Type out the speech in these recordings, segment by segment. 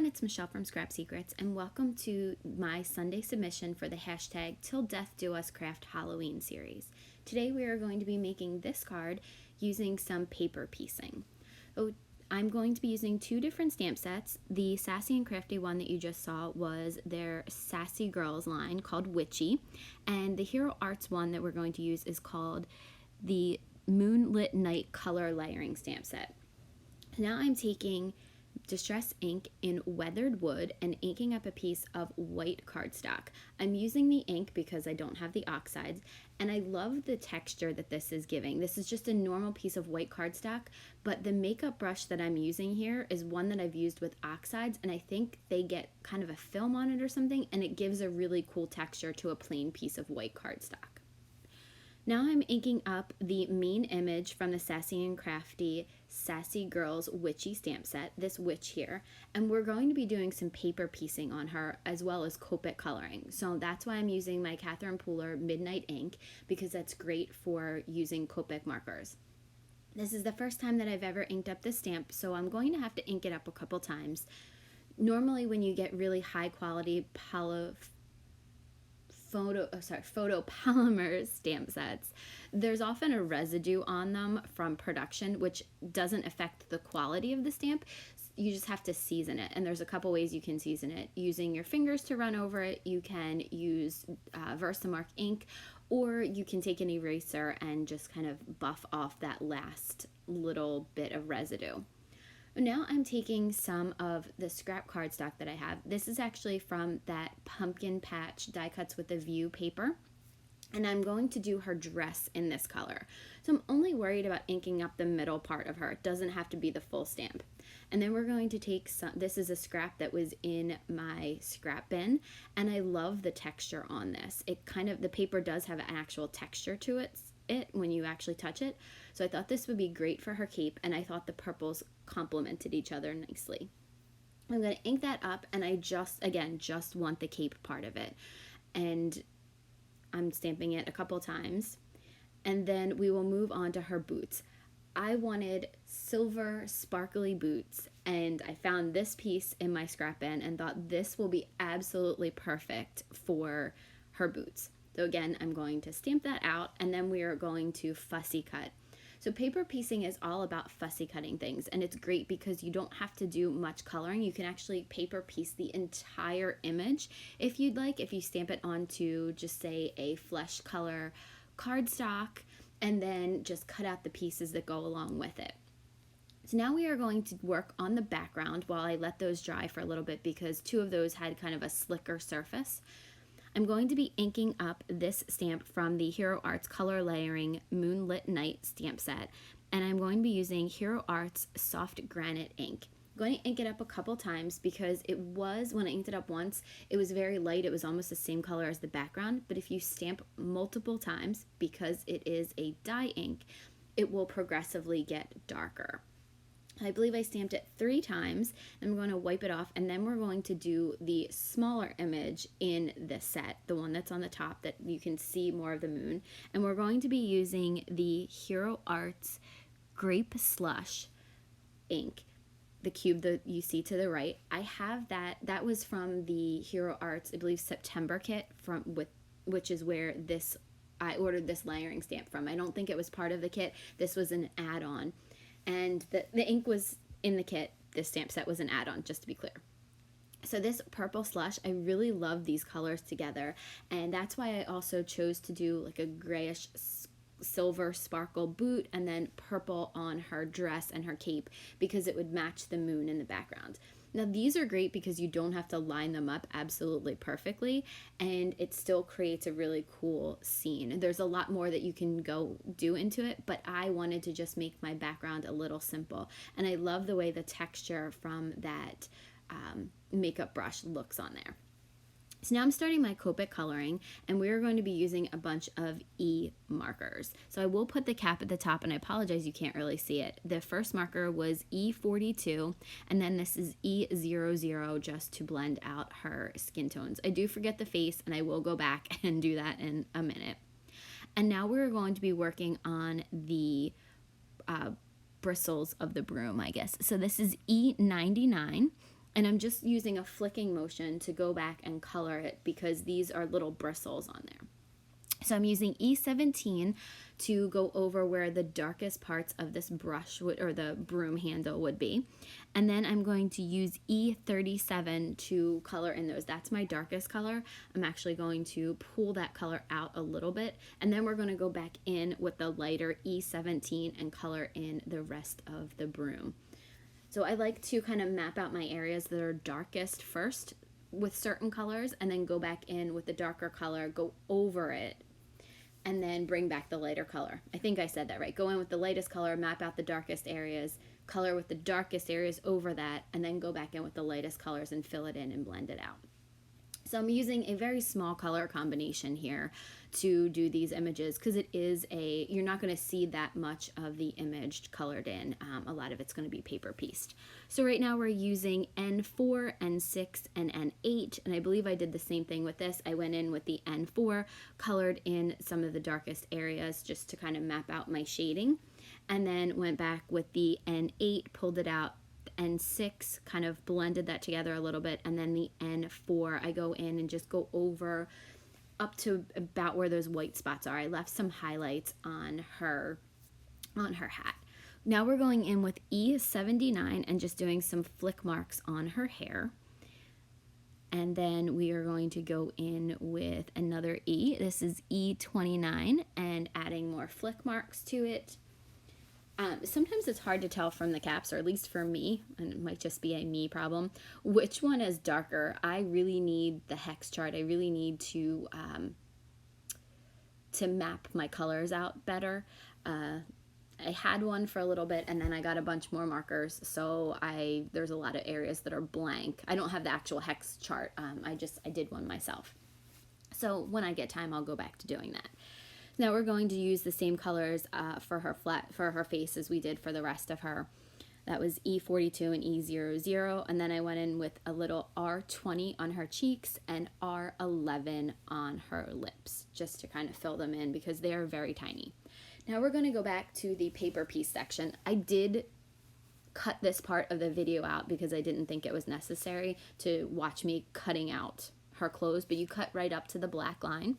everyone, it's Michelle from Scrap Secrets, and welcome to my Sunday submission for the hashtag Till Death Do Us Craft Halloween series. Today we are going to be making this card using some paper piecing. I'm going to be using two different stamp sets. The Sassy and Crafty one that you just saw was their Sassy Girls line called Witchy, and the Hero Arts one that we're going to use is called the Moonlit Night Color Layering Stamp Set. Now I'm taking distress ink in weathered wood and inking up a piece of white cardstock. I'm using the ink because I don't have the oxides, and I love the texture that this is giving. This is just a normal piece of white cardstock, but the makeup brush that I'm using here is one that I've used with oxides, and I think they get kind of a film on it or something, and it gives a really cool texture to a plain piece of white cardstock. Now I'm inking up the main image from the Sassy and Crafty Sassy Girls Witchy stamp set, this witch here, and we're going to be doing some paper piecing on her as well as Copic coloring. So that's why I'm using my Catherine Pooler Midnight ink, because that's great for using Copic markers. This is the first time that I've ever inked up this stamp, so I'm going to have to ink it up a couple times. Normally when you get really high quality photopolymer stamp sets, there's often a residue on them from production, which doesn't affect the quality of the stamp. You just have to season it, and there's a couple ways you can season it. Using your fingers to run over it, you can use Versamark ink, or you can take an eraser and just kind of buff off that last little bit of residue. Now I'm taking some of the scrap cardstock that I have. This is actually from that Pumpkin Patch Die Cuts with a View paper, and I'm going to do her dress in this color. So I'm only worried about inking up the middle part of her. It doesn't have to be the full stamp. And then we're going to take some, this is a scrap that was in my scrap bin, and I love the texture on this. It kind of, the paper does have an actual texture to it when you actually touch it. So I thought this would be great for her cape, and I thought the purples complemented each other nicely. I'm going to ink that up, and I just want the cape part of it. And I'm stamping it a couple times, and then we will move on to her boots. I wanted silver sparkly boots, and I found this piece in my scrap bin and thought this will be absolutely perfect for her boots. So again, I'm going to stamp that out, and then we are going to fussy cut. So paper piecing is all about fussy cutting things, and it's great because you don't have to do much coloring. You can actually paper piece the entire image if you'd like, if you stamp it onto just say a flesh color cardstock, and then just cut out the pieces that go along with it. So now we are going to work on the background while I let those dry for a little bit, because two of those had kind of a slicker surface. I'm going to be inking up this stamp from the Hero Arts Color Layering Moonlit Night stamp set, and I'm going to be using Hero Arts Soft Granite ink. I'm going to ink it up a couple times because it was, when I inked it up once, it was very light. It was almost the same color as the background, but if you stamp multiple times, because it is a dye ink, it will progressively get darker. I believe I stamped it 3 times. I'm going to wipe it off, and then we're going to do the smaller image in this set, the one that's on the top that you can see more of the moon. And we're going to be using the Hero Arts Grape Slush ink, the cube that you see to the right. I have that was from the Hero Arts, I believe, September kit, which is where I ordered this layering stamp from. I don't think it was part of the kit. This was an add-on. And the ink was in the kit. This stamp set was an add-on, just to be clear. So this purple slush, I really love these colors together, and that's why I also chose to do like a grayish silver sparkle boot and then purple on her dress and her cape, because it would match the moon in the background. Now these are great because you don't have to line them up absolutely perfectly, and it still creates a really cool scene. There's a lot more that you can go do into it, but I wanted to just make my background a little simple, and I love the way the texture from that makeup brush looks on there. So now I'm starting my Copic coloring, and we're going to be using a bunch of E markers. So I will put the cap at the top, and I apologize you can't really see it. The first marker was E42, and then this is E00, just to blend out her skin tones. I do forget the face, and I will go back and do that in a minute. And now we're going to be working on the bristles of the broom, I guess. So this is E99. And I'm just using a flicking motion to go back and color it because these are little bristles on there. So I'm using E17 to go over where the darkest parts of this brush would, or the broom handle would be. And then I'm going to use E37 to color in those. That's my darkest color. I'm actually going to pull that color out a little bit. And then we're going to go back in with the lighter E17 and color in the rest of the broom. So I like to kind of map out my areas that are darkest first with certain colors, and then go back in with the darker color, go over it, and then bring back the lighter color. I think I said that right. Go in with the lightest color, map out the darkest areas, color with the darkest areas over that, and then go back in with the lightest colors and fill it in and blend it out. So I'm using a very small color combination here to do these images because it is you're not going to see that much of the image colored in. A lot of it's going to be paper pieced. So right now we're using N4, N6, and N8, and I believe I did the same thing with this. I went in with the N4, colored in some of the darkest areas just to kind of map out my shading, and then went back with the N8, pulled it out, N6, kind of blended that together a little bit, and then the N4, I go in and just go over up to about where those white spots are. I left some highlights on her hat. Now we're going in with E79 and just doing some flick marks on her hair. And then we are going to go in with another E. This is E29 and adding more flick marks to it. Sometimes it's hard to tell from the caps, or at least for me, and it might just be a me problem, which one is darker. I really need the hex chart. I really need to map my colors out better. I had one for a little bit, and then I got a bunch more markers, so there's a lot of areas that are blank. I don't have the actual hex chart. I did one myself. So when I get time, I'll go back to doing that. Now we're going to use the same colors for her face as we did for the rest of her. That was E42 and E00, and then I went in with a little R20 on her cheeks and R11 on her lips, just to kind of fill them in because they are very tiny. Now we're going to go back to the paper piece section. I did cut this part of the video out because I didn't think it was necessary to watch me cutting out her clothes, but you cut right up to the black line.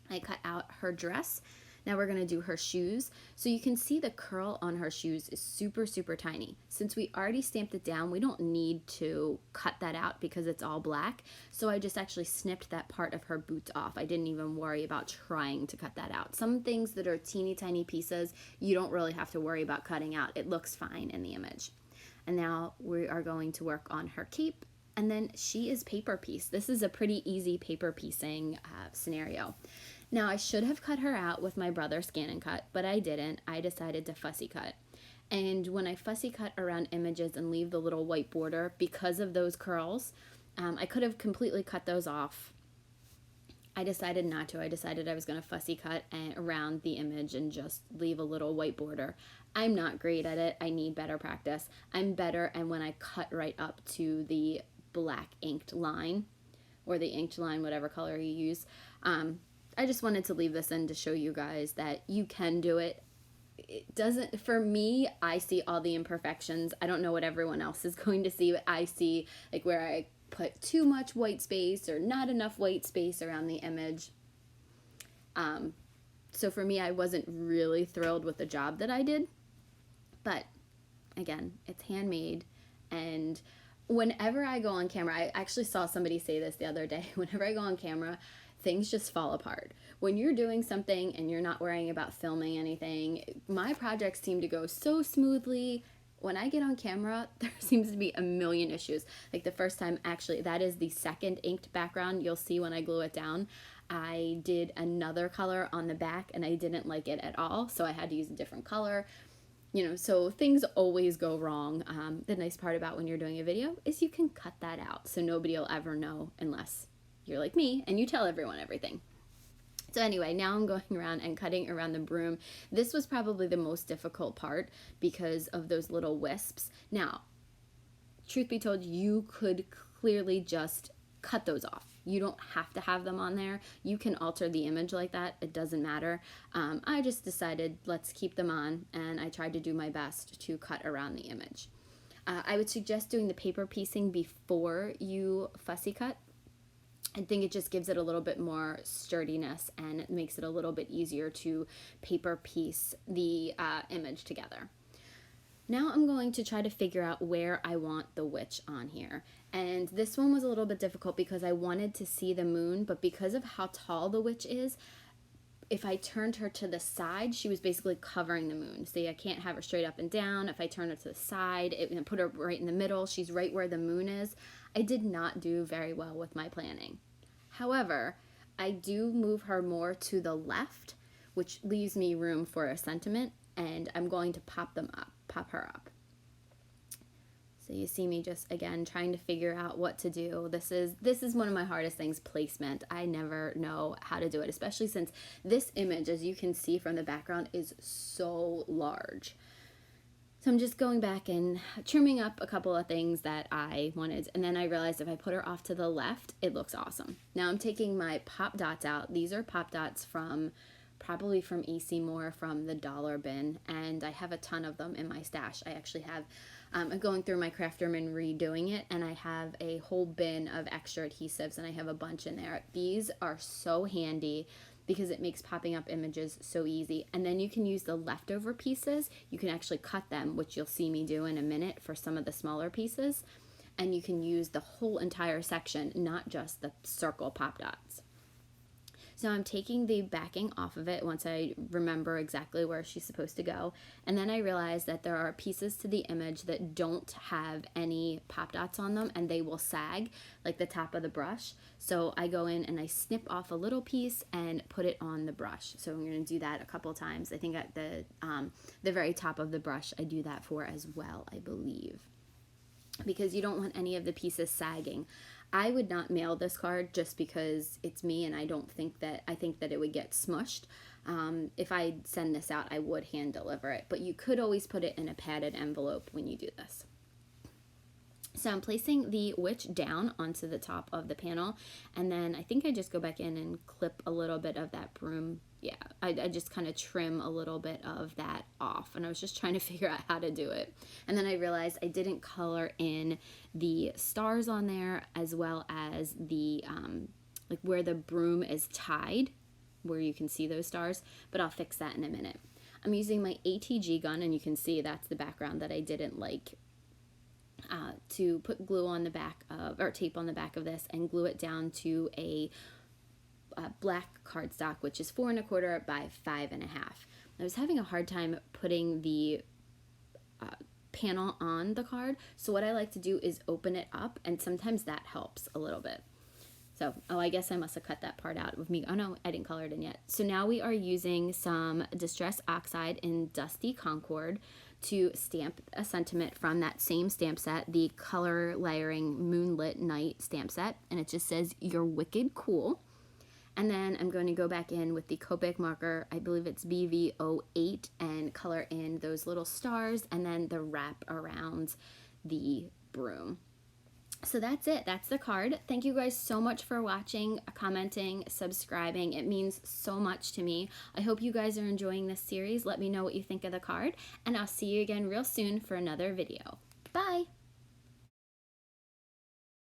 I cut out her dress. Now we're going to do her shoes. So you can see the curl on her shoes is super, super tiny. Since we already stamped it down, we don't need to cut that out because it's all black. So I just actually snipped that part of her boots off. I didn't even worry about trying to cut that out. Some things that are teeny tiny pieces, you don't really have to worry about cutting out. It looks fine in the image. And now we are going to work on her cape. And then she is paper piece. This is a pretty easy paper piecing scenario. Now, I should have cut her out with my brother Scan and Cut, but I didn't. I decided to fussy cut. And when I fussy cut around images and leave the little white border, because of those curls, I could have completely cut those off. I decided not to. I decided I was going to fussy cut around the image and just leave a little white border. I'm not great at it. I need better practice. I'm better and when I cut right up to the black inked line, or the inked line, whatever color you use. I just wanted to leave this in to show you guys that you can do it. It doesn't, for me, I see all the imperfections. I don't know what everyone else is going to see, but I see like where I put too much white space or not enough white space around the image. So for me, I wasn't really thrilled with the job that I did. But again, it's handmade, and whenever I go on camera, I actually saw somebody say this the other day, whenever I go on camera, things just fall apart. When you're doing something and you're not worrying about filming anything, my projects seem to go so smoothly. When I get on camera, there seems to be a million issues. Like the first time, actually, that is the second inked background. You'll see when I glue it down. I did another color on the back and I didn't like it at all, so I had to use a different color. You know, so things always go wrong. The nice part about when you're doing a video is you can cut that out, so nobody will ever know unless you're like me and you tell everyone everything. So anyway, now I'm going around and cutting around the broom. This was probably the most difficult part because of those little wisps. Now, truth be told, you could clearly just cut those off. You don't have to have them on there. You can alter the image like that. It doesn't matter. I just decided let's keep them on, and I tried to do my best to cut around the image. I would suggest doing the paper piecing before you fussy cut. I think it just gives it a little bit more sturdiness and it makes it a little bit easier to paper piece the image together. Now I'm going to try to figure out where I want the witch on here. And this one was a little bit difficult because I wanted to see the moon, but because of how tall the witch is, if I turned her to the side, she was basically covering the moon. See, I can't have her straight up and down. If I turn her to the side, and put her right in the middle, she's right where the moon is. I did not do very well with my planning. However, I do move her more to the left, which leaves me room for a sentiment, and I'm going to pop her up. So you see me just, again, trying to figure out what to do. This is one of my hardest things, placement. I never know how to do it, especially since this image, as you can see from the background, is so large. So I'm just going back and trimming up a couple of things that I wanted. And then I realized if I put her off to the left, it looks awesome. Now I'm taking my pop dots out. These are pop dots probably from AC Moore, from the dollar bin. And I have a ton of them in my stash. I actually have, I'm going through my Crafterman redoing it. And I have a whole bin of extra adhesives and I have a bunch in there. These are so handy because it makes popping up images so easy. And then you can use the leftover pieces. You can actually cut them, which you'll see me do in a minute for some of the smaller pieces. And you can use the whole entire section, not just the circle pop dots. So I'm taking the backing off of it once I remember exactly where she's supposed to go. And then I realized that there are pieces to the image that don't have any pop dots on them and they will sag like the top of the brush. So I go in and I snip off a little piece and put it on the brush. So I'm going to do that a couple times. I think at the very top of the brush I do that for as well, I believe, because you don't want any of the pieces sagging. I would not mail this card just because it's me and I think that it would get smushed. If I send this out, I would hand deliver it, but you could always put it in a padded envelope when you do this. So I'm placing the witch down onto the top of the panel, and then I think I just go back in and clip a little bit of that broom. Yeah, I just kind of trim a little bit of that off, and I was just trying to figure out how to do it. And then I realized I didn't color in the stars on there, as well as the like where the broom is tied, where you can see those stars, but I'll fix that in a minute. I'm using my ATG gun, and you can see that's the background that I didn't like, to put glue on the back of, or tape on the back of this, and glue it down to a black cardstock, which is 4 1/4 by 5 1/2. I was having a hard time putting the panel on the card, so what I like to do is open it up, and sometimes that helps a little bit. So, oh, I guess I must have cut that part out of me. Oh no, I didn't color it in yet. So now we are using some Distress Oxide in Dusty Concord to stamp a sentiment from that same stamp set, the Color Layering Moonlit Night stamp set, and it just says, "You're wicked cool." And then I'm going to go back in with the Copic marker, I believe it's BV08, and color in those little stars and then the wrap around the broom. So that's it. That's the card. Thank you guys so much for watching, commenting, subscribing. It means so much to me. I hope you guys are enjoying this series. Let me know what you think of the card, and I'll see you again real soon for another video. Bye!